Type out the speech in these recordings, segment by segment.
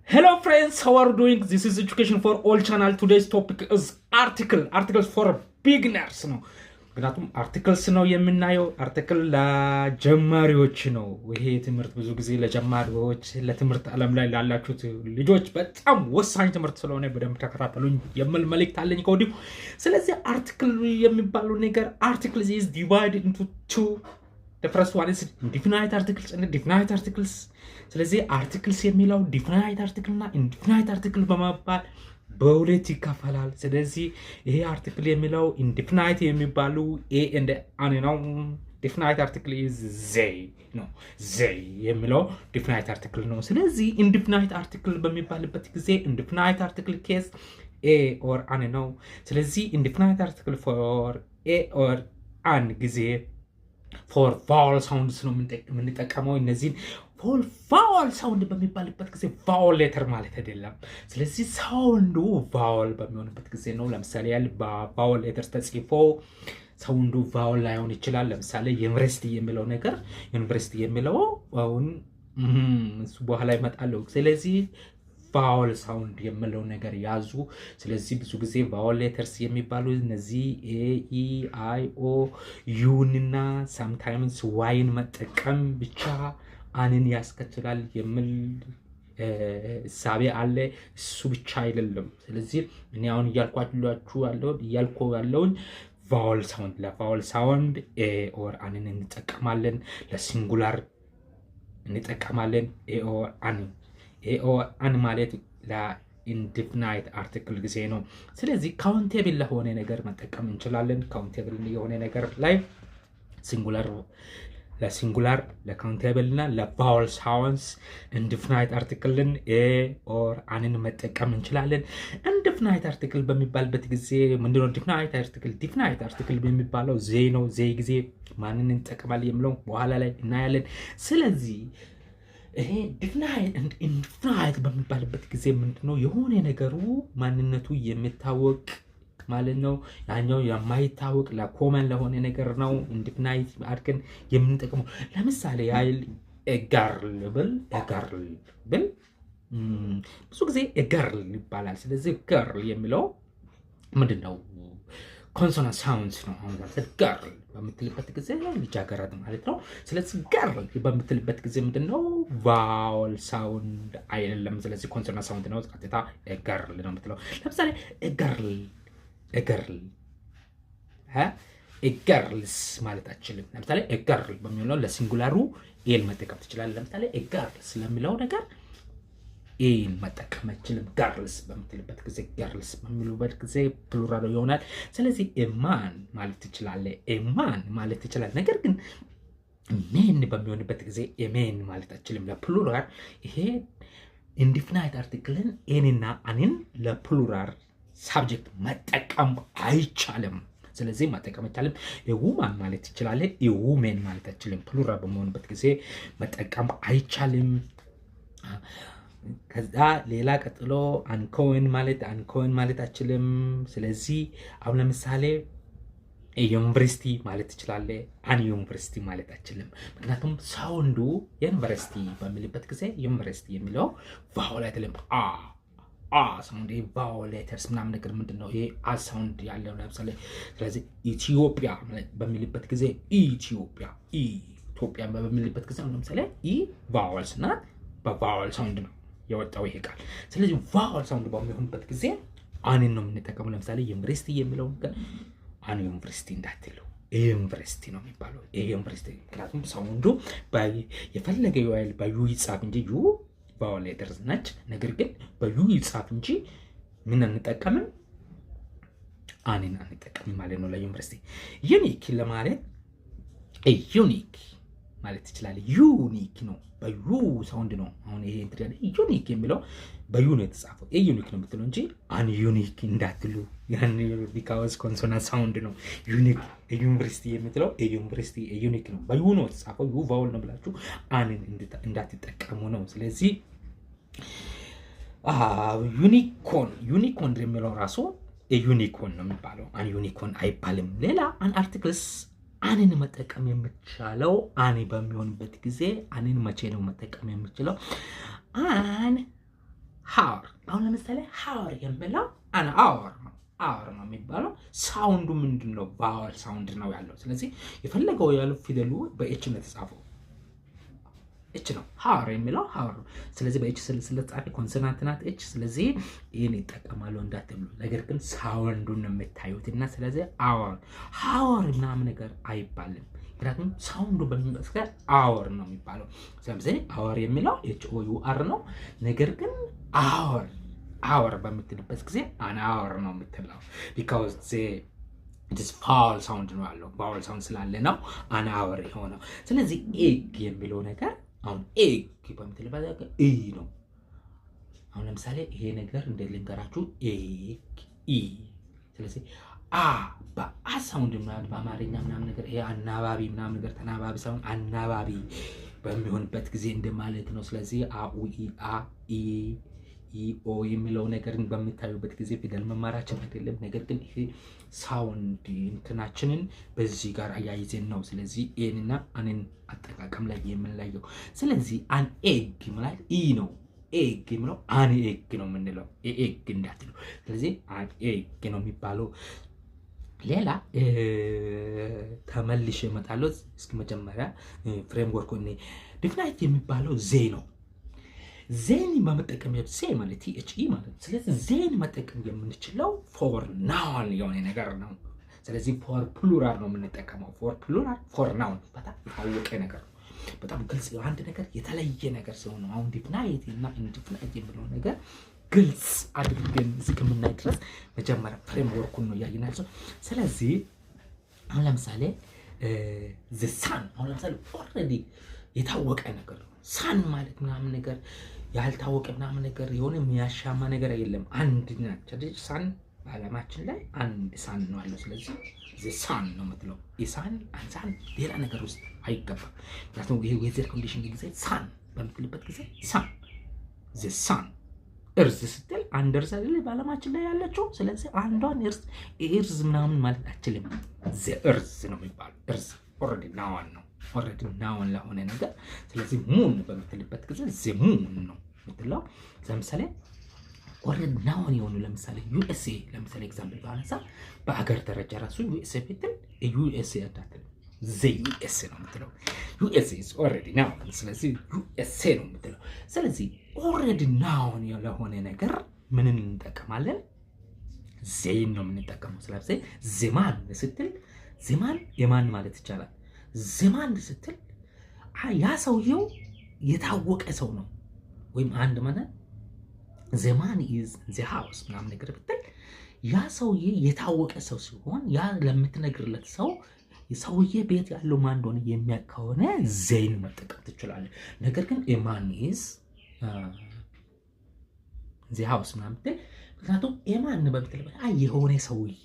Hello friends, how are you doing? This is Education for All channel. Today's topic is articles for beginners ነው። ምክንያቱም አርቲክልስ ነው የምናየው። አርቲክል ለጀማሪዎች ነው። ይሄ ትምህርት ብዙ ጊዜ ለጀማሪዎች ለትምህርት ዓለም ላይ ላላችሁት ልጆች በጣም ወሳኝ ትምህርት ስለሆነ በደንብ ተከታተሉኝ የሚል መልእክት አለኝ ከወዲሁ። ስለዚህ አርቲክል የሚባለው ነገር articles is divided into two. The first one is indefinite articles and definite articles. ስለዚህ articles የሚለው definite article እና indefinite article በመባል በሁለት ይከፈላል። ስለዚህ ይሄ article የሚለው indefinite የሚባሉ a and an ነው። definite article is they ነው። they የሚለው definite article ነው። ስለዚህ indefinite article በሚባልበት ጊዜ indefinite article case a or an ነው። ስለዚህ indefinite article for a or an ጊዜ for vowel sounds ነው የምንጠቀመው። እነዚህን for vowel sound በሚባልበት ጊዜ vowel letter ማለት አይደለም። ስለዚህ ሳውንዱ vowel በሚሆንበት ጊዜ ነው። ለምሳሌ ያለ vowel letters ተጽፎ ሳውንዱ vowel ላይሆን ይችላል። ለምሳሌ ዩኒቨርሲቲ የሚለው ነገር ዩኒቨርሲቲ የሚለው አሁን እሱ በኋላ ይመጣል። ስለዚህ vowel sound የሚለው ነገር ያዙ። ስለዚህ ብዙ ጊዜ vowel letters የሚባሉ እነዚህ a e i o u እና sometimes y መጠቀም ብቻ አንን ያስከትላል የሚል ሳቢ አለ። እሱ ብቻ አይደለም። ስለዚህ እኔ አሁን እያልኩ ያለውን vowel sound ለvowel sound a or አንን እንጠቀማለን። ለሲንጉላር እንጠቀማለን a or an an ማለት ለኢንዲፊናይት አርቲክል ጊዜ ነው። ስለዚህ ካውንቴብል ለሆነ ነገር መጠቀም እንችላለን። ካውንቴብል የሆነ ነገር ላይ ሲንጉላር ለሲንጉላር ለካውንቴብል እና ለቫወል ሳውንድስ ኢንዲፊናይት አርቲክልን a or አንን መጠቀም እንችላለን። ኢንዲፊናይት አርቲክል በሚባልበት ጊዜ ምንድነው ዲፊናይት አርቲክል? ዲፊናይት አርቲክል በሚባለው they ነው። they ጊዜ ማንን እንጠቀማለን የሚለው በኋላ ላይ እናያለን። ስለዚህ ይሄ ዲፊናይት በሚባልበት ጊዜ ምንድነው የሆነ ነገሩ ማንነቱ የሚታወቅ ማለት ነው። ያኛው የማይታወቅ ለኮመን ለሆነ ነገር ነው ኢንዲፊናይት አድርገን የምንጠቀመው። ለምሳሌ ያህል ኤጋርል ብል ብዙ ጊዜ ኤጋርል ይባላል። ስለዚህ ጋርል የሚለው ምንድነው? ኮንሶናንት ሳውንድስ ነው። አሁን ማለት ጋርል በምትልበት ጊዜ ልጃገረድ ማለት ነው። ስለዚህ ጋርል በምትልበት ጊዜ ምንድነው? ቫወል ሳውንድ አይደለም። ስለዚህ ኮንሶናንት ሳውንድ ነው። ቀጥታ ጋርል ነው የምትለው። ለምሳሌ ጋርልስ ማለት አችልም። ለምሳሌ ጋርል በሚለው ለሲንጉላሩ ኤል መጠቀም ትችላለህ። ለምሳሌ ጋርልስ ለሚለው ነገር ኤን መጠቀም አይችልም። ጋርልስ በምትልበት ጊዜ ጋርልስ በሚሉበት ጊዜ ፕሉራል ይሆናል። ስለዚህ ኤማን ማለት ትችላለህ። ኤማን ማለት ትችላለህ። ነገር ግን ሜን በሚሆንበት ጊዜ ኤሜን ማለት አችልም ለፕሉራል። ይሄ ኢንዲፊናይት አርቲክልን ኤንና አንን ለፕሉራል ሳብጀክት መጠቀም አይቻልም። ስለዚህ መጠቀም አይቻልም። የውማን ማለት ትችላለህ። የውሜን ማለት አችልም። ፕሉራል በሚሆንበት ጊዜ መጠቀም አይቻልም። ከዛ ሌላ ቀጥሎ አንኮን ማለት አችልም። ስለዚህ አሁን ለምሳሌ ዩኒቨርሲቲ ማለት ትችላለህ። አን ዩኒቨርሲቲ ማለት አችልም። ምክንያቱም ሳውንዱ ዩኒቨርሲቲ በሚልበት ጊዜ ዩኒቨርሲቲ የሚለው ቫወል አይደለም። ሳውንድ ቫወል ሌተርስ ምናምን ነገር ምንድነው? ይሄ ሳውንድ ያለው ለምሳሌ ስለዚህ ኢትዮጵያ በሚልበት ጊዜ ኢትዮጵያ በሚልበት ጊዜ ለምሳሌ ቫወልስ እና በቫወል ሳውንድ ነው የወጣው ይሄ ቃል። ስለዚህ ቫወል ሳውንድ በሚሆንበት ጊዜ አንን ነው የምንጠቀመው። ለምሳሌ ዩኒቨርሲቲ የሚለው ነገር አን ዩኒቨርሲቲ እንዳትሉ ዩኒቨርሲቲ ነው የሚባለው። ዩኒቨርሲቲ ምክንያቱም ሳውንዱ የፈለገ ይዋል በዩ ይጻፍ እንጂ ዩ ቫወል ሌተርስ ነች። ነገር ግን በዩ ይጻፍ እንጂ ምን እንጠቀምን? አንን አንጠቀም ማለት ነው ለዩኒቨርሲቲ። ዩኒክ ለማለት ዩኒክ ማለት ትችላለህ። ዩኒክ ነው በዩ ሳውንድ ነው። አሁን ይሄ እንትን ዩኒክ የሚለው በዩ ነው የተጻፈው። ዩኒክ ነው የምትለው እንጂ አን ዩኒክ እንዳትሉ። ያን ቢካውስ ኮንሶናንት ሳውንድ ነው። ዩኒክ ዩኒቨርሲቲ የምትለው ዩኒቨርሲቲ ዩኒክ ነው በዩ ነው የተጻፈው። ዩ ቫውል ነው ብላችሁ አንን እንዳትጠቀሙ ነው። ስለዚህ ዩኒኮን የሚለው ራሱ ዩኒኮን ነው የሚባለው። አን ዩኒኮን አይባልም። ሌላ አን አርቲክልስ አንን መጠቀም የምትችለው አን በሚሆንበት ጊዜ አንን መቼ ነው መጠቀም የምትችለው? አን ለምሳሌ ሀወር የሚለው አን አወር ነው የሚባለው። ሳውንዱ ምንድነው? ቫወል ሳውንድ ነው ያለው። ስለዚህ የፈለገው ያለው ፊደሉ በኤች ነው የተጻፈው። ኤች ነው ሀወር የሚለው ሀወር ነው። ስለዚህ በኤች ስለተጻፈ ኮንሶናንት ናት ኤች። ስለዚህ ይሄን ይጠቀማሉ እንዳትብሉ። ነገር ግን ሳውንዱን ነው የምታዩትና ስለዚህ አወር ሀወር ምናምን ነገር አይባልም። ምክንያቱም ሳውንዱ በሚመስከ አወር ነው የሚባለው። ስለዚህ አወር የሚለው ኤች ኦ ዩ አር ነው። ነገር ግን አወር በምትልበት ጊዜ አን አወር ነው የምትለው። because it is vowel sound ነው ያለው። vowel sound ስላለ ነው አን አወር የሆነው። ስለዚህ ኤግ የሚለው ነገር አሁን ኤግ በምትልበት ኢ ነው። አሁን ለምሳሌ ይሄ ነገር እንደ ልንገራችሁ ኤግ ኢ። ስለዚህ በአ ሳውንድ ማለት በአማርኛ ምናምን ነገር ይሄ አናባቢ ምናምን ነገር ተናባቢ ሳይሆን አናባቢ በሚሆንበት ጊዜ እንደማለት ነው። ስለዚህ አኡ ኢ አ ኢ ኦ የሚለው ነገርን በሚታዩበት ጊዜ ፊደል መማራችን አይደለም። ነገር ግን ይሄ ሳውንድ እንትናችንን በዚህ ጋር አያይዘን ነው። ስለዚህ ኤንና አንን አጠቃቀም ላይ የምንለየው። ስለዚህ አን ኤግ ማለት ኢ ነው። ኤግ የሚለው አን ኤግ ነው የምንለው። ኤግ እንዳትሉ። ስለዚህ አን ኤግ ነው የሚባለው። ሌላ ተመልሼ እመጣለሁ። እስኪ መጀመሪያ ፍሬምወርክ ዲፍናይት የሚባለው ዜ ነው። ዜን በመጠቀም ዜ ማለት ቲኤችኢ ማለት ነው። ስለዚህ ዜን መጠቀም የምንችለው ፎር ናውን የሆነ ነገር ነው። ስለዚህ ፎር ፕሉራል ነው የምንጠቀመው። ፎር ፕሉራል ፎር ናውን በጣም የታወቀ ነገር ነው። በጣም ግልጽ አንድ ነገር የተለየ ነገር ሲሆን ነው። አሁን ዲፍናይት እና ኢንዲፍናይት የሚለው ነገር ግልጽ አድርገን እስከምናይ ድረስ መጀመሪያ ፍሬምወርኩን ነው ያየናቸው። ስለዚህ አሁን ለምሳሌ ዘ ሳን አሁን ለምሳሌ ኦልሬዲ የታወቀ ነገር ነው። ሳን ማለት ምናምን ነገር ያልታወቀ ምናምን ነገር የሆነ የሚያሻማ ነገር የለም። አንድ ናቸው። ሳን በዓለማችን ላይ አንድ ሳን ነው ያለው። ስለዚህ ሳን ነው የምትለው። ኢሳን አንሳን ሌላ ነገር ውስጥ አይገባም። ምክንያቱም ይሄ ዌዘር ኮንዲሽን ጊዜ ሳን በምትልበት ጊዜ ሳን ሳን እርዝ ስትል አንድ እርዝ አይደለ በዓለማችን ላይ ያለችው። ስለዚህ አንዷን እርዝ ምናምን ማለት አችልም። እርዝ ነው የሚባለው። እርዝ ኦልሬዲ ናዋን ነው ኦልሬዲ ናውን ለሆነ ነገር። ስለዚህ ሙን በምትልበት ጊዜ ዘሙን ነው የምትለው። ለምሳሌ ኦልሬዲ ናውን የሆኑ ለምሳሌ ዩኤስኤ ለምሳሌ ኤግዛምፕል ባነሳ በአገር ደረጃ ራሱ ዩኤስኤ ብትል ዩኤስኤ አዳትል ዩኤስኤ ነው የምትለው። ዩኤስኤ ኢዝ ኦልሬዲ ናውን። ስለዚህ ዩኤስኤ ነው የምትለው። ስለዚህ ኦልሬዲ ናውን ለሆነ ነገር ምን እንጠቀማለን? ዜን ነው የምንጠቀመው። ስለዚህ ዜማን ስትል ዜማን የማን ማለት ይቻላል? ዜማን ስትል ያ ሰውየው የታወቀ ሰው ነው። ወይም አንድ ማለት ዜማን ኢዝ ዘ ሃውስ ምናምን ነገር ብትል ያ ሰውዬ የታወቀ ሰው ሲሆን ያ ለምትነግርለት ሰው የሰውዬ ቤት ያለው ማን እንደሆነ የሚያውቅ ከሆነ ዜን መጠቀም ትችላለህ። ነገር ግን ኤማን ኢዝ ዘ ሃውስ ምናምን ብትል ምክንያቱም ኤማን በምትልበት የሆነ ሰውዬ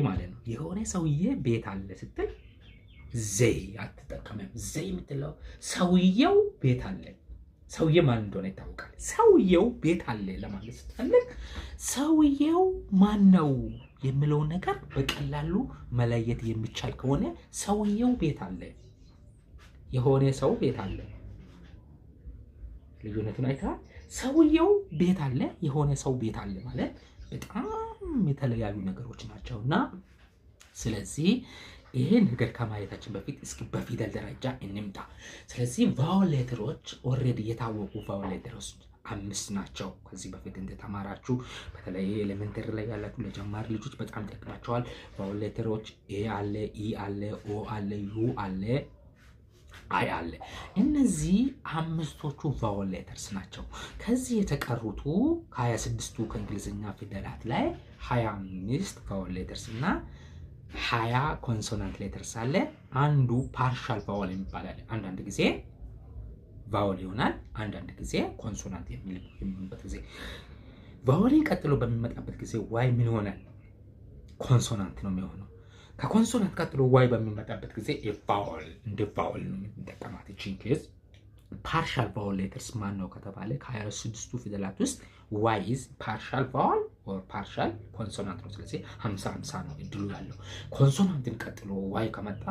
ማለት ነው። የሆነ ሰውዬ ቤት አለ ስትል ዘይ አትጠቀምም። ዘይ የምትለው ሰውየው ቤት አለ። ሰውዬ ማን እንደሆነ ይታወቃል። ሰውየው ቤት አለ ለማለት ስትፈልግ ሰውየው ማን ነው የሚለውን ነገር በቀላሉ መለየት የሚቻል ከሆነ ሰውየው ቤት አለ፣ የሆነ ሰው ቤት አለ። ልዩነቱን አይተሃል? ሰውየው ቤት አለ፣ የሆነ ሰው ቤት አለ ማለት በጣም የተለያዩ ነገሮች ናቸውና ስለዚህ ይሄ ነገር ከማየታችን በፊት እስኪ በፊደል ደረጃ እንምጣ። ስለዚህ ቫወል ሌተሮች ኦልሬዲ የታወቁ ቫወል ሌተሮች 5 ናቸው። ከዚህ በፊት እንደተማራችሁ በተለይ ኤሌመንተሪ ላይ ያላችሁ ለጀማሪ ልጆች በጣም ይጠቅማቸዋል። ቫወል ሌተሮች ኤ አለ፣ ኢ አለ፣ ኦ አለ፣ ዩ አለ፣ አይ አለ። እነዚህ 5ቶቹ ቫወል ሌተርስ ናቸው። ከዚህ የተቀሩቱ ከ26ቱ ከእንግሊዝኛ ፊደላት ላይ 25 ቫወል ሌተርስ እና 20 ኮንሶናንት ሌተርስ አለ። አንዱ ፓርሻል ቫወል የሚባላል። አንዳንድ ጊዜ ቫወል ይሆናል፣ አንዳንድ ጊዜ ኮንሶናንት የሚሆንበት ጊዜ። ቫወልን ቀጥሎ በሚመጣበት ጊዜ ዋይ ምን ይሆናል? ኮንሶናንት ነው የሚሆነው። ከኮንሶናንት ቀጥሎ ዋይ በሚመጣበት ጊዜ ቫወል እንደ ቫወል ነው የምንጠቀማት። እቺን ኬዝ ፓርሻል ቫወል ሌተርስ ማን ነው ከተባለ ከ26ቱ ፊደላት ውስጥ ዋይ ኢዝ ፓርሻል ቫወል ኦር ፓርሻል ኮንሶናንት ነው። ስለዚህ 50-50 ነው እድሉ ያለው። ኮንሶናንትን ቀጥሎ ዋይ ከመጣ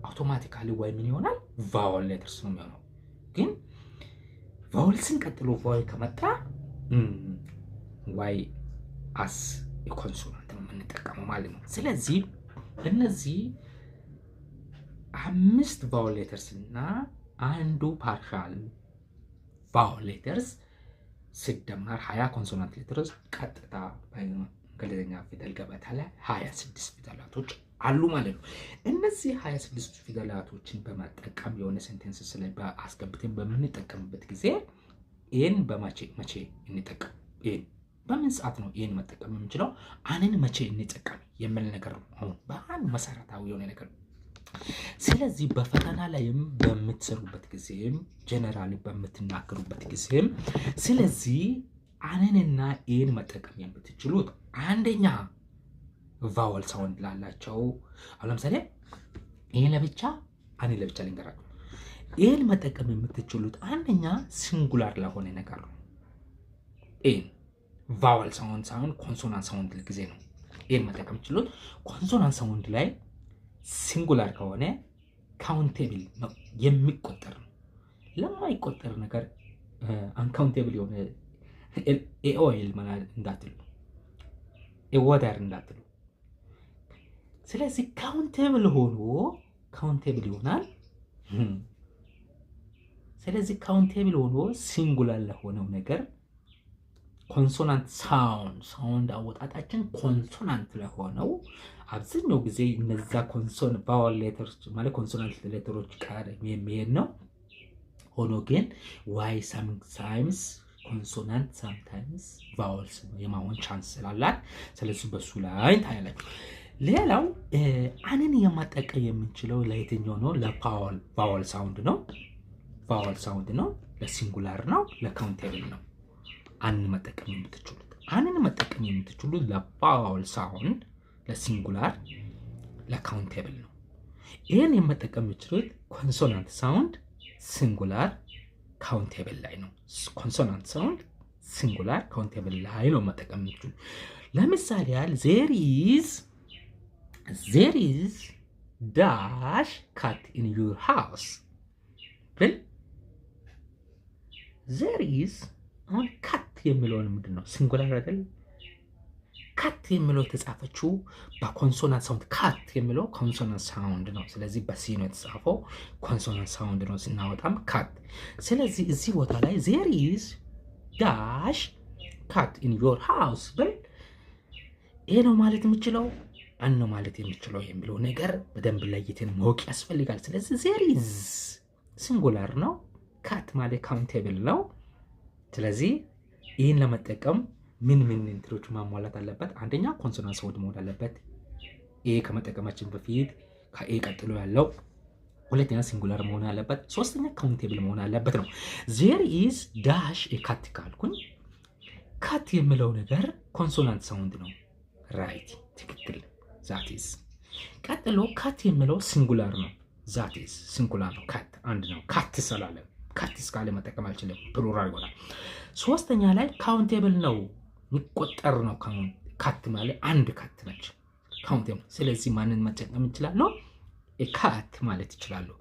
አውቶማቲካሊ ዋይ ምን ይሆናል? ቫወል ሌተርስ ነው የሚሆነው። ግን ቫወልስን ቀጥሎ ዋይ ከመጣ ዋይ አስ የኮንሶናንት ነው የምንጠቀመው ማለት ነው። ስለዚህ እነዚህ 5 ቫወል ሌተርስ እና አንዱ ፓርሻል ቫወል ሌተርስ ሲደመር 20 ኮንሶናንት ሌተርስ ቀጥታ በእንግሊዝኛ ፊደል ገበታ ላይ 26 ፊደላቶች አሉ ማለት ነው። እነዚህ 26 ፊደላቶችን በመጠቀም የሆነ ሴንቴንስ ላይ አስገብተን በምንጠቀምበት ጊዜ ይሄን መቼ እንጠቀም? ይሄን በምን ሰዓት ነው ይሄን መጠቀም የምንችለው? አንን መቼ እንጠቀም የሚል ነገር ነው። አሁን በአንድ መሰረታዊ የሆነ ነገር ነው። ስለዚህ በፈተና ላይም በምትሰሩበት ጊዜም ጀነራሊ በምትናገሩበት ጊዜም ስለዚህ አንንና ኤን መጠቀም የምትችሉት አንደኛ ቫወል ሳውንድ ላላቸው አሁን ለምሳሌ ኤን ለብቻ አንን ለብቻ ልንገራችሁ። ኤን መጠቀም የምትችሉት አንደኛ ሲንጉላር ለሆነ ነገር ነው። ኤን ቫወል ሳውንድ ሳይሆን ኮንሶናንት ሳውንድ ጊዜ ነው ኤን መጠቀም የምትችሉት። ኮንሶናንት ሳውንድ ላይ ሲንጉላር ከሆነ ካውንቴብል የሚቆጠር ነው። ለማይቆጠር ነገር አንካውንቴብል የሆነ ኤኦኤል ማለት እንዳትሉ ኤወዳር እንዳትሉ። ስለዚህ ካውንቴብል ሆኖ ካውንቴብል ይሆናል። ስለዚህ ካውንቴብል ሆኖ ሲንጉላር ለሆነው ነገር ኮንሶናንት ሳውንድ አወጣጣችን ኮንሶናንት ለሆነው አብዛኛው ጊዜ እነዛ ቫወል ሌተርስ ማለት ኮንሶናንት ሌተሮች ጋር የሚሄድ ነው። ሆኖ ግን ዋይ ሳምታይምስ ኮንሶናንት ሳምታይምስ ቫወልስ የማሆን ቻንስ ስላላት ስለዚህ በሱ ላይ ታያላችሁ። ሌላው አንን የማጠቀም የምንችለው ለየትኛው ነው? ለቫወል ሳውንድ ነው። ቫወል ሳውንድ ነው። ለሲንጉላር ነው። ለካውንቴብል ነው። አንን መጠቀም የምትችሉት ለቫወል ሳውንድ፣ ለሲንጉላር፣ ለካውንቴብል ነው። ይህን የመጠቀም የምትችሉት ኮንሶናንት ሳውንድ ሲንጉላር ካውንቴብል ላይ ነው። ኮንሶናንት ሳውንድ ሲንጉላር ካውንቴብል ላይ ነው መጠቀም የምትችሉት። ለምሳሌ ያህል there is dash cat in your house ብል there is አሁን ካት የሚለውን ምንድን ነው? ሲንጉላር አይደል? ካት የሚለው የተጻፈችው በኮንሶናንት ሳውንድ ካት የሚለው ኮንሶናንት ሳውንድ ነው። ስለዚህ በሲ ነው የተጻፈው ኮንሶናንት ሳውንድ ነው ስናወጣም ካት። ስለዚህ እዚህ ቦታ ላይ there is dash cat in your house ብል ይሄ ነው ማለት የምችለው አን ነው ማለት የምችለው የሚለው ነገር በደንብ ለይተን ማወቅ ያስፈልጋል። ስለዚህ there is ሲንጉላር ነው። ካት ማለት ካውንቴብል ነው። ስለዚህ ይህን ለመጠቀም ምን እንትሮች ማሟላት አለበት? አንደኛ ኮንሶናንት ሳውንድ መሆን አለበት። ኤ ከመጠቀማችን በፊት ከኤ ቀጥሎ ያለው። ሁለተኛ ሲንጉላር መሆን አለበት። ሶስተኛ ካውንቴብል መሆን አለበት ነው። there is dash a cat ካልኩኝ ካት የሚለው ነገር ኮንሶናንት ሳውንድ ነው። ራይት ትክክል። that is ቀጥሎ ካት የሚለው ሲንጉላር ነው። that is ሲንጉላር ነው። ካት አንድ ነው። ካት ስላለ ካት እስካለ መጠቀም አልችልም፣ ፕሉራል ይሆናል። ሶስተኛ ላይ ካውንቴብል ነው፣ የሚቆጠር ነው። ካት ማለት አንድ ካት ነች፣ ካውንቴብል። ስለዚህ ማንን መጠቀም እንችላለሁ? ኤካት ማለት ይችላለሁ።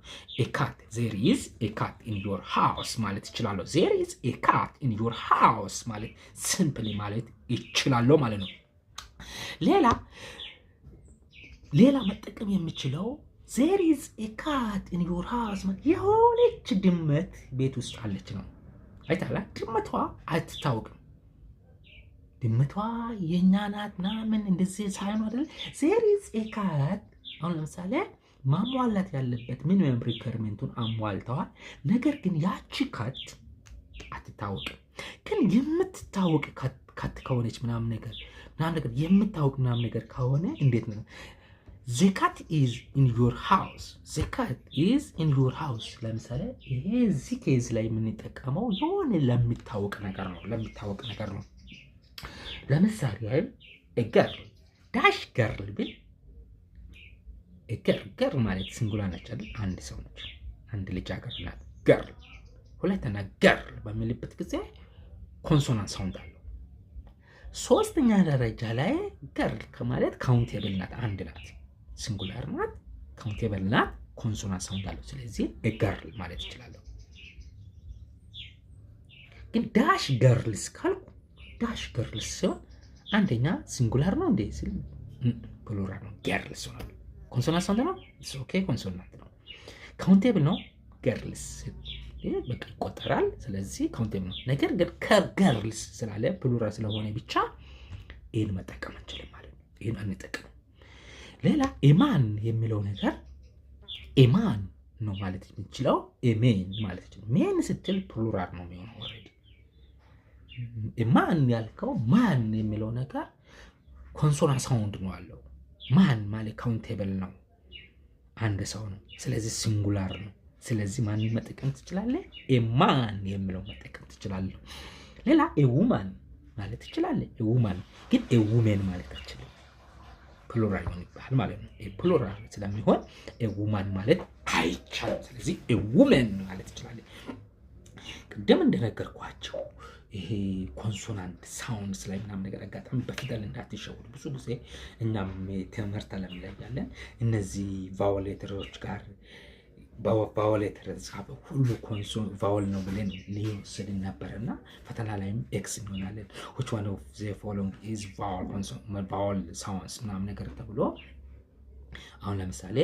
ኤካት there is a cat in your house ማለት ይችላለሁ። there is a cat in your house ማለት ሲምፕሊ ማለት ይችላለሁ ማለት ነው። ሌላ መጠቀም የምችለው there is a cat in your house ማለት የሆነች ድመት ቤት ውስጥ አለች ነው። አይታላ ድመቷ አትታወቅም። ድመቷ የኛ ናት ምናምን እንደዚህ ሳይሆን አይደል? there is a cat አሁን ለምሳሌ ማሟላት ያለበት ሚኒመም ሪኳየርመንቱን አሟልተዋል። ነገር ግን ያቺ ካት አትታወቅም። ግን የምትታወቅ ካት ከሆነች ምናምን ነገር የምታወቅ ምናምን ነገር ከሆነ እንዴት ነው? the cat is in your house the cat is in your house ለምሳሌ ይሄ እዚህ ኬዝ ላይ የምንጠቀመው የሆነ ለሚታወቅ ነገር ነው። ለምሳሌ አይደል girl dash girl ብል girl ማለት ሲንጉላር ነች አይደል? አንድ ሰው ነች፣ አንድ ልጅ አገር ናት girl። ሁለተኛ girl በሚልበት ጊዜ ኮንሶናንት ሳውንድ አለው። ሶስተኛ ደረጃ ላይ girl ከማለት ካውንቴብል ናት፣ አንድ ናት፣ ሲንጉላር ናት፣ ካውንቴብል ናት፣ ኮንሶናንት ሳውንድ አለው። ስለዚህ girl ማለት ይችላል። ግን ዳሽ ገርልስ ካልኩ ዳሽ ገርልስ ሲሆን አንደኛ ሲንጉላር ነው እንዴ ሲል ፕሉራል ነው ገርልስ ነው ኮንሶናንት ሳውንድ ነው ኦኬ ኮንሶናንት ነው ካውንቴብል ነው ገርልስ ይሄ በቃ ይቆጠራል ስለዚህ ካውንቴብል ነው ነገር ግን ከገርልስ ስላለ ፕሉራል ስለሆነ ብቻ ይሄን መጠቀም አንችልም ማለት ነው ይሄን አንጠቀም ሌላ ኤማን የሚለው ነገር ኤማን ነው ማለት እንችላው ኤሜን ማለት እንችላው ሜን ስትል ፕሉራል ነው የሚሆነው ኦሬዲ ኤማን ያልከው ማን የሚለው ነገር ኮንሶናንት ሳውንድ ነው አለው ማን ማለት ካውንቴብል ነው አንድ ሰው ነው ስለዚህ ሲንጉላር ነው ስለዚህ ማን መጠቀም ትችላለህ ኤማን የሚለው መጠቀም ትችላለህ ሌላ ኤውማን ማለት ትችላለህ ኤውማን ግን ኤውሜን ማለት አትችልም ፕሉራል ይሆናል ማለት ነው ፕሉራል ስለሚሆን ኤውማን ማለት አይቻልም ስለዚህ ኤውሜን ማለት ትችላለህ ቅድም እንደነገርኳችሁ ይሄ ኮንሶናንት ሳውንድስ ላይ ምናምን ነገር አጋጣሚ በፊደል እንዳትሸወዱ ብዙ ጊዜ እኛም ትምህርት ዓለም ላይ ያለን እነዚህ ቫወል ሌተሮች ጋር ቫወል ሌተር ተጻፈ ሁሉ ኮንሶን ቫወል ነው ብለን ሊወስድን ነበርና ፈተና ላይም ኤክስ እንሆናለን which one of the following is vowel consonant vowel sounds ምናምን ነገር ተብሎ አሁን ለምሳሌ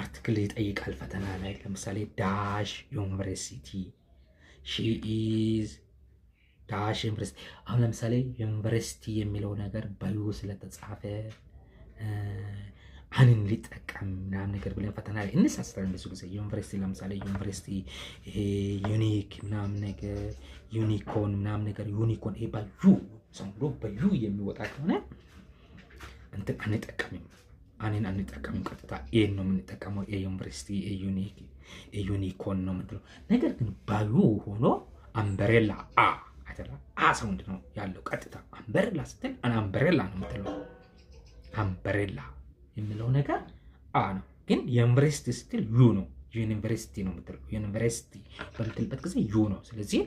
አርቲክል ይጠይቃል ፈተና ላይ ለምሳሌ ዳሽ ዩኒቨርሲቲ she is ዳሽ ዩኒቨርሲቲ አሁን ለምሳሌ ዩኒቨርሲቲ የሚለው ነገር ባዩ ስለተጻፈ አንን ሊጠቀም ምናምን ነገር ብለን ፈተና ላይ እንሳሳለን ብዙ ጊዜ ዩኒቨርሲቲ ለምሳሌ ዩኒቨርሲቲ ይሄ ዩኒክ ምናምን ነገር ዩኒኮን ምናምን ነገር ዩኒኮን ይሄ ባዩ ሰምዶ ባዩ የሚወጣ ከሆነ እንትን አንጠቀምም አንን አንጠቀምም ቀጥታ ኤ ነው የምንጠቀመው ኤ ዩኒቨርሲቲ ኤ ዩኒክ ኤ ዩኒኮን ነው የምንለው ነገር ግን ባዩ ሆኖ አምብሬላ አ አይደለም አ ሳውንድ ነው ያለው ቀጥታ አምብሬላ ስትል አምብሬላ ነው የምትለው አምብሬላ የሚለው ነገር አ ነው ግን ዩኒቨርሲቲ ስትል ዩ ነው ዩኒቨርሲቲ ነው የምትለው ዩኒቨርሲቲ በምትልበት ጊዜ ዩ ነው ስለዚህ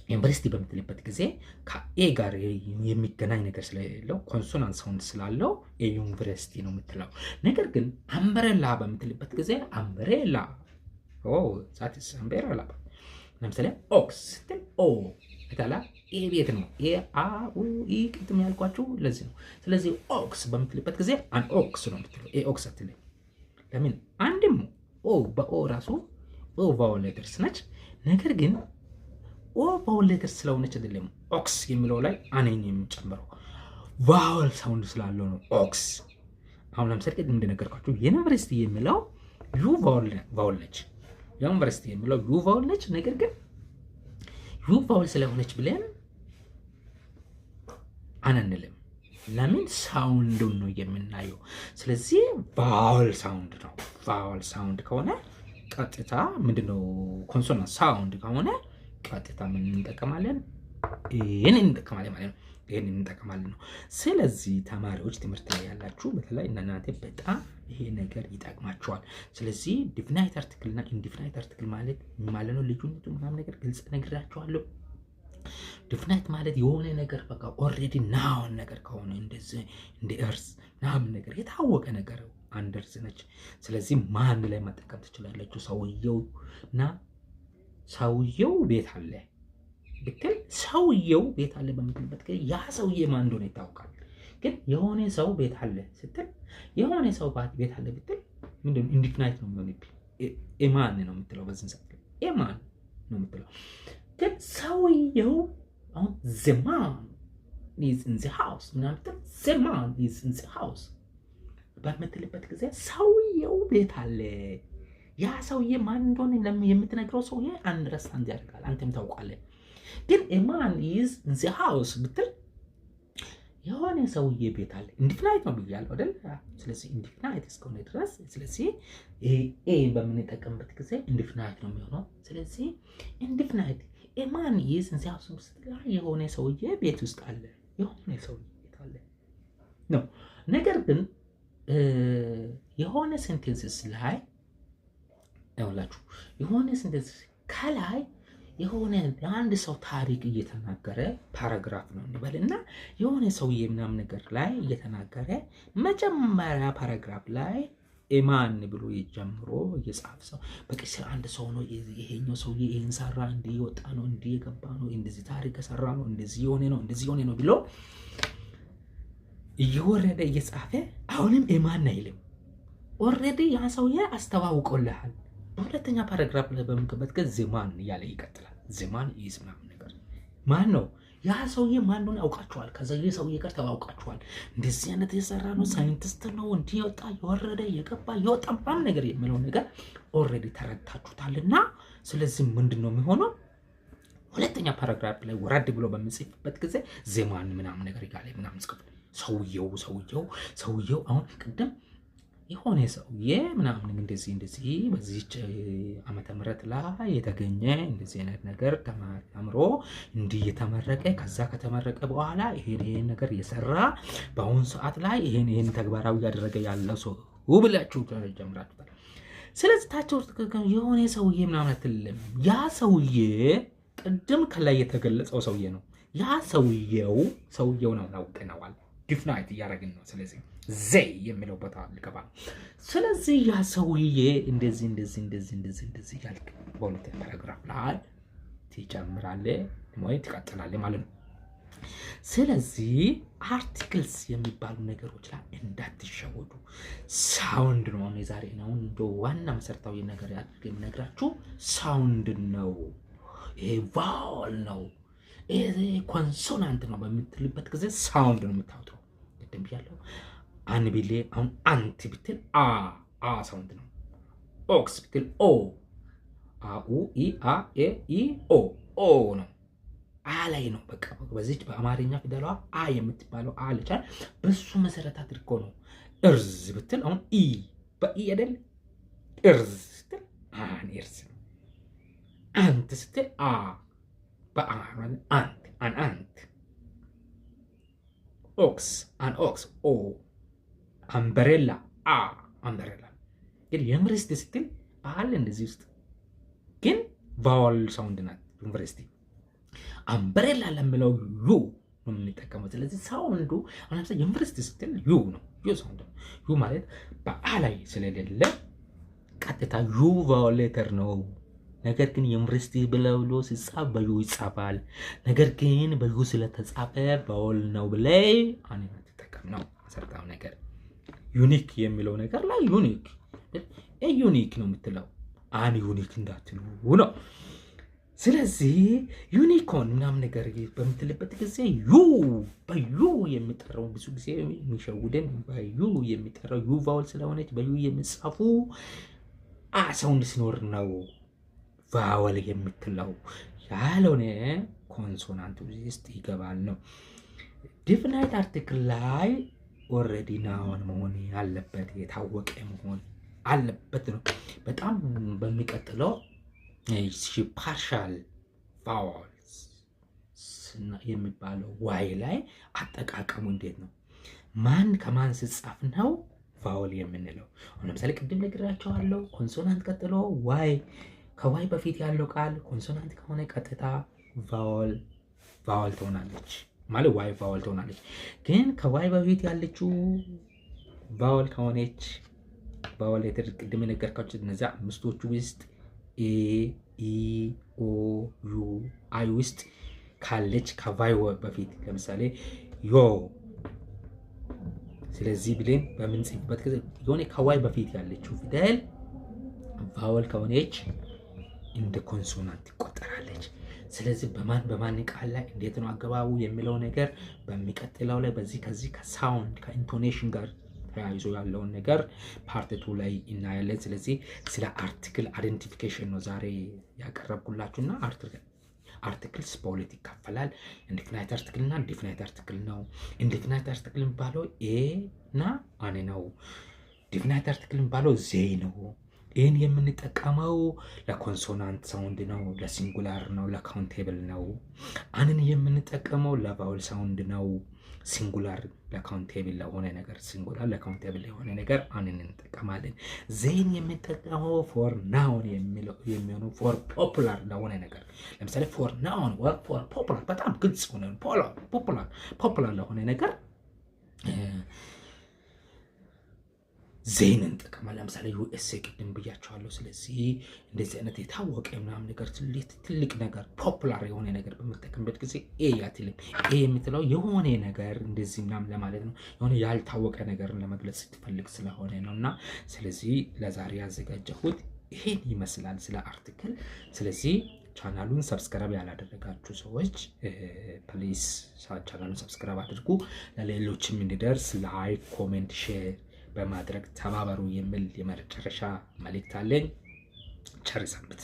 ዩኒቨርሲቲ በምትልበት ጊዜ ከኤ ጋር የሚገናኝ ነገር ስለሌለው ኮንሶናንት ሳውንድ ስላለው ኤ ዩኒቨርሲቲ ነው የምትለው ነገር ግን አምብሬላ በምትልበት ጊዜ አምብሬላ ዛትስ አምብሬላ ለምሳሌ ኦክስ ስትል ኦ ታላ ኤ ቤት ነው ኤ አ ኡ ኢ ቅድም ያልኳችሁ ለዚህ ነው ስለዚህ ኦክስ በምትልበት ጊዜ አን ኦክስ ነው የምትለው ኤ ኦክስ አትልም ለምን አንድም ኦ በኦ ራሱ ኦ ቫወል ሌተርስ ነች ነገር ግን ኦ ቫወል ሌተርስ ስለሆነች አይደለም ኦክስ የሚለው ላይ አኔን የሚጨምረው ቫወል ሳውንድ ስላለው ነው ኦክስ አሁን ለምሳሌ ቅድም እንደነገርኳችሁ ዩኒቨርሲቲ የሚለው ዩ ቫወል ነች ዩኒቨርሲቲ የሚለው ዩ ቫወል ነች ነገር ግን ዩ ቫወል ስለሆነች ብለን አንንልም ለምን ሳውንዱን ነው የምናየው ስለዚህ ቫወል ሳውንድ ነው ቫወል ሳውንድ ከሆነ ቀጥታ ምንድነው ኮንሶናንት ሳውንድ ከሆነ ቀጥታ ምን እንጠቀማለን ይሄን እንጠቀማለን ማለት ነው ይሄን እንጠቀማለን ነው ስለዚህ ተማሪዎች ትምህርት ላይ ያላችሁ በተለይ እናንተ በጣም ይሄ ነገር ይጠቅማችኋል ስለዚህ ዲፋይናይት አርቲክል እና ኢንዲፋይናይት አርቲክል ማለት ነው ልዩነቱ ምናምን ነገር ግልጽ ነግራችኋለሁ ዲፋይናይት ማለት የሆነ ነገር በቃ ኦሬዲ ናውን ነገር ከሆነ እንደዚህ እንደ እርስ ምናምን ነገር የታወቀ ነገር አንድ እርስ ነች ስለዚህ ማን ላይ መጠቀም ትችላላችሁ ሰውየውና ሰውየው ቤት አለ ብትል ሰውየው ቤት አለ በምትልበት ጊዜ ያ ሰውዬ ማን እንደሆነ ይታወቃል ግን የሆነ ሰው ቤት አለ ስትል የሆነ ሰው ቤት አለ ብትል ምንድነው ኢንዲፋይናይት ነው የሚሆነው ኤማን ነው የምትለው በዚህ ሰዓት ኤማን ነው የምትለው ግን ሰውየው አሁን ዘማን is in the house ምናምን ዘማን is in the house በምትልበት ጊዜ ሰውየው ቤት አለ ያ ሰውዬ ማን እንደሆነ የምትነግረው ሰውዬ አንደርስታንድ ያደርጋል አንተም ታውቃለህ ግን ኤማን is in the house ብትል የሆነ ሰውዬ ቤት አለ ኢንዲፋይናይት ነው ብያለሁ አይደል ስለዚህ ኢንዲፋይናይት እስከሆነ ድረስ ስለዚህ ኤ በምንጠቀምበት ጊዜ ኢንዲፋይናይት ነው የሚሆነው ስለዚህ ኢንዲፋይናይት ኤማን is in the house ብትል የሆነ ሰውዬ ቤት ውስጥ አለ የሆነ ሰውዬ ቤት አለ ነው ነገር ግን የሆነ ሴንቴንስስ ላይ ያውላችሁ የሆነ ሴንቴንስ ከላይ የሆነ አንድ ሰው ታሪክ እየተናገረ ፓራግራፍ ነው እንበልና የሆነ ሰውዬ ምናምን ነገር ላይ እየተናገረ መጀመሪያ ፓራግራፍ ላይ ኤማን ብሎ ይጀምሮ እየጻፈ ሰው በቃ አንድ ሰው ነው ይሄኛው ሰው ይሄን ሰራ እንዲህ ወጣ ነው እንዲህ የገባ ነው እንደዚህ ታሪክ ሰራ ነው እንደዚህ የሆነ ነው ብሎ እየወረደ እየጻፈ አሁንም ኤማን አይልም። ኦልሬዲ ያ ሰውዬ አስተዋውቆልሃል። በሁለተኛ ፓራግራፍ ላይ በምንከበት ዘማን እያለ ይቀጥላል። ዘማን ይስማ ነገር ማን ነው? ያ ሰውዬ ማን ነው ያውቃችኋል። ከዛ ሰውዬ ጋር ተዋውቃችኋል። እንደዚህ አይነት የሰራ ነው ሳይንቲስት ነው እንዲህ ወጣ የወረደ የገባ የወጣ ባል ነገር የሚለው ነገር ኦልሬዲ ተረድታችሁታልና ስለዚህ ምንድነው የሚሆነው? ሁለተኛ ፓራግራፍ ላይ ወራድ ብሎ በሚጽፍበት ጊዜ ዘማን ምናምን ነገር ይጋለ ምናምን ጽፍ ሰውየው አሁን ቅድም የሆነ ሰውዬ ምናምን እንደዚህ በዚህች ዓመተ ምህረት ላይ የተገኘ እንደዚህ አይነት ነገር ተመርምሮ እንዲህ የተመረቀ ከዛ ከተመረቀ በኋላ ይሄን ነገር የሰራ በአሁኑ ሰዓት ላይ ይሄን ተግባራዊ ያደረገ ያለው ሰው ብላችሁ ጀምራችኋል። ስለዚህ ታቸው የሆነ ሰውዬ ምናምን አትልም። ያ ሰውዬ ቅድም ከላይ የተገለጸው ሰውዬ ነው። ያ ሰውዬው ነው አውቀነዋል። ዲፍናይት እያደረግን ነው። ስለዚህ ዘይ የሚለው ቦታ ልገባ። ስለዚህ ያ ሰውዬ እንደዚህ ያልክ በሁለተኛ ፓራግራፍ ላይ ትጨምራለህ ወይ ትቀጥላለህ ማለት ነው። ስለዚህ አርቲክልስ የሚባሉ ነገሮች ላይ እንዳትሸወዱ። ሳውንድ ነው የዛሬ ነው እንደው ዋና መሰረታዊ ነገር የምነግራችሁ ሳውንድ ነው። ይሄ ቫውል ነው። ይሄ ኮንሶናንት ነው በምትልበት ጊዜ ሳውንድ ነው የምታወጣው። ቅድም ብያለሁ። አንቢሌ አሁን አንቲ ብትል አ ሳውንድ ነው። ኦክስ ብትል ኦ አኡ ኢ አ ኤ ኢ ኦ ነው። ላይ ነው በቃ በዚህ በአማርኛ ፊደሏ አ የምትባለው አለች። በሱ መሰረት አድርጎ ነው። እርዝ ብትል አሁን ኢ በኢ አይደል? እርዝ ስትል እርዝ። አንት ስትል በአማርኛ አንት። ኦክስ ኦክስ ኦ። አምበሬላ አምበሬላ። ግን ዩኒቨርሲቲ ስትል አለ እንደዚህ ውስጥ ግን ቫወል ሳውንድ ናት ዩኒቨርሲቲ። አምበሬላ ለምለው ዩ ነው የምንጠቀመው። ስለዚህ ሳውንዱ አሁን ለምሳሌ ዩኒቨርሲቲ ስትል ዩ ነው። ዩ ሳውንድ ነው። ዩ ማለት በአላይ ስለሌለ ቀጥታ ዩ ቫወል ሌተር ነው። ነገር ግን ዩኒቨርሲቲ ብለው ሲጻፍ በዩ ይጻፋል። ነገር ግን በዩ ስለተጻፈ ቫወል ነው ብለህ አንተ ተጠቀም ነው መሰረታው ነገር። ዩኒክ የሚለው ነገር ላይ ዩኒክ ነው የምትለው ዩኒክ እንዳትሉ ነው። ስለዚህ ዩኒኮርን ምናምን ነገር በምትልበት ጊዜ በዩ የሚጠራው ብዙ ጊዜ የሚሸውደን በዩ የሚጠራው ዩ ቫውል ስለሆነች በዩ የሚጻፉ ሳውንድ ሲኖር ነው ቫውል የምትለው። ያልሆነ ኮንሶናንት ውስጥ ይገባል ነው። ዲፊናይት አርቲክል ላይ ኦልሬዲ ናውን መሆን ያለበት የታወቀ መሆን አለበት ነው። በጣም በሚቀጥለው ፓርሻል ቫውልስ የሚባለው ዋይ ላይ አጠቃቀሙ እንዴት ነው? ማን ከማን ሲጻፍ ነው ቫውል የምንለው? አሁን ለምሳሌ ቅድም ነግራቸዋለሁ። ኮንሶናንት ቀጥሎ ዋይ፣ ከዋይ በፊት ያለው ቃል ኮንሶናንት ከሆነ ቀጥታ ቫውል ትሆናለች ማለት ዋይ ቫውል ትሆናለች። ግን ከዋይ በፊት ያለችው ቫውል ከሆነች ቫውል ቅድም የነገርኳችሁ እነዚያ አምስቶቹ ውስጥ ኤ ኢ ኦ ዩ አይ ውስጥ ካለች ከቫይ በፊት ለምሳሌ ዮ። ስለዚህ ብለን በምንጽፍበት ጊዜ የሆነ ከዋይ በፊት ያለችው ፊደል ቫውል ከሆነች እንደ ኮንሶናንት ትቆጠራለች። ስለዚህ በማን ቃል ላይ እንዴት ነው አገባቡ የሚለው ነገር በሚቀጥለው ላይ ከዚህ ከሳውንድ ከኢንቶኔሽን ጋር ተያይዞ ያለውን ነገር ፓርት 2 ላይ እናያለን። ስለዚህ ስለ አርቲክል አይደንቲፊኬሽን ነው ዛሬ ያቀረብኩላችሁና አርቲክልስ በሁለት ይከፈላል። ኢንዲፊናይት አርቲክል እና ዲፊናይት አርቲክል ነው። ኢንዲፊናይት አርቲክል የሚባለው ኤ እና አን ነው። ዲፊናይት አርቲክል የሚባለው ዘይ ነው። ይህን የምንጠቀመው ለኮንሶናንት ሳውንድ ነው፣ ለሲንጉላር ነው፣ ለካውንቴብል ነው። አንን የምንጠቀመው ለቫውል ሳውንድ ነው። ሲንጉላር ለካውንቴብል ለሆነ ነገር ሲንጉላር ለካውንቴብል ለሆነ ነገር አንን እንጠቀማለን። ዜን የምንጠቀመው ፎር ናውን የሚሆነው ፎር ፖፑላር ለሆነ ነገር ለምሳሌ ፎር ናውን ወር ፎር ፖፑላር በጣም ግልጽ ሆነ ፖፑላር ለሆነ ነገር ዜንን እንጠቀማለን። ለምሳሌ ዩኤስኤ ቅድም ብያቸዋለሁ። ስለዚህ እንደዚህ አይነት የታወቀ ምናምን ነገር ትልቅ ነገር ፖፑላር የሆነ ነገር በምጠቀምበት ጊዜ ኤ አትልም። ኤ የምትለው የሆነ ነገር እንደዚህ ምናምን ለማለት ነው። የሆነ ያልታወቀ ነገርን ለመግለጽ ስትፈልግ ስለሆነ ነው። እና ስለዚህ ለዛሬ ያዘጋጀሁት ይሄን ይመስላል ስለ አርቲክል። ስለዚህ ቻናሉን ሰብስክራይብ ያላደረጋችሁ ሰዎች ፕሊዝ ቻናሉን ሰብስክራይብ አድርጉ። ለሌሎችም እንዲደርስ ላይክ፣ ኮሜንት፣ ሼር በማድረግ ተባበሩ የሚል የመጨረሻ መልእክት አለኝ። ቸር ሰንብቱ።